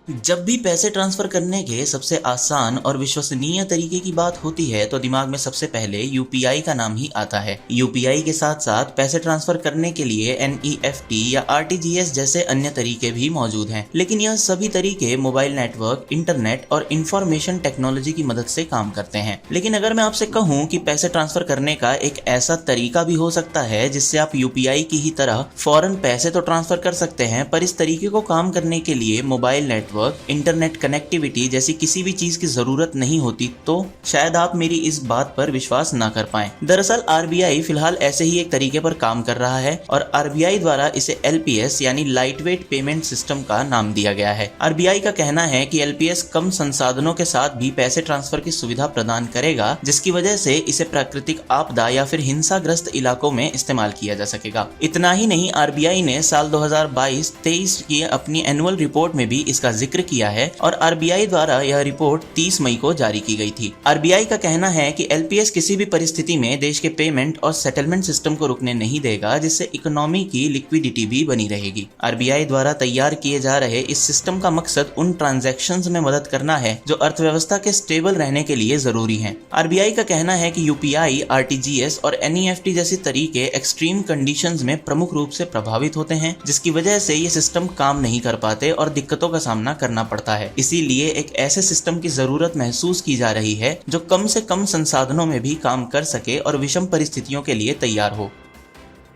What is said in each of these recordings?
जब भी पैसे ट्रांसफर करने के सबसे आसान और विश्वसनीय तरीके की बात होती है तो दिमाग में सबसे पहले यूपीआई का नाम ही आता है। यूपीआई के साथ साथ पैसे ट्रांसफर करने के लिए एनईएफटी या आरटीजीएस जैसे अन्य तरीके भी मौजूद हैं, लेकिन यह सभी तरीके मोबाइल नेटवर्क, इंटरनेट और इंफॉर्मेशन टेक्नोलॉजी की मदद से काम करते हैं। लेकिन अगर मैं आपसे कहूँ कि पैसे ट्रांसफर करने का एक ऐसा तरीका भी हो सकता है जिससे आप यूपीआई की ही तरह फौरन पैसे तो ट्रांसफर कर सकते हैं, पर इस तरीके को काम करने के लिए मोबाइल नेटवर्क, इंटरनेट कनेक्टिविटी जैसी किसी भी चीज की जरूरत नहीं होती, तो शायद आप मेरी इस बात पर विश्वास ना कर पाएं। दरअसल आरबीआई फिलहाल ऐसे ही एक तरीके पर काम कर रहा है और आरबीआई द्वारा इसे एलपीएस यानी लाइट वेट पेमेंट सिस्टम का नाम दिया गया है। आरबीआई का कहना है कि एलपीएस कम संसाधनों के साथ भी पैसे ट्रांसफर की सुविधा प्रदान करेगा, जिसकी वजह से इसे प्राकृतिक आपदा या फिर हिंसाग्रस्त इलाकों में इस्तेमाल किया जा सकेगा। इतना ही नहीं, आरबीआई ने साल 2022-23 की अपनी एनुअल रिपोर्ट में भी इसका जिक्र किया है और आरबीआई द्वारा यह रिपोर्ट 30 मई को जारी की गई थी। आरबीआई का कहना है कि एलपीएस किसी भी परिस्थिति में देश के पेमेंट और सेटलमेंट सिस्टम को रुकने नहीं देगा, जिससे इकोनॉमी की लिक्विडिटी भी बनी रहेगी। आरबीआई द्वारा तैयार किए जा रहे इस सिस्टम का मकसद उन ट्रांजैक्शंस में मदद करना है जो अर्थव्यवस्था के स्टेबल रहने के लिए जरूरी हैं। आरबीआई का कहना है कि यूपीआई, आरटीजीएस और एनईएफटी जैसे तरीके एक्सट्रीम कंडीशंस में प्रमुख रूप से प्रभावित होते हैं, जिसकी वजह से ये सिस्टम काम नहीं कर पाते और दिक्कतों का सामना करना पड़ता है। इसीलिए एक ऐसे सिस्टम की जरूरत महसूस की जा रही है जो कम से कम संसाधनों में भी काम कर सके और विषम परिस्थितियों के लिए तैयार हो।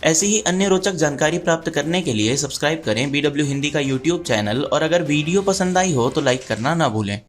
ऐसी ही अन्य रोचक जानकारी प्राप्त करने के लिए सब्सक्राइब करें BW हिंदी का यूट्यूब चैनल, और अगर वीडियो पसंद आई हो तो लाइक करना ना भूलें।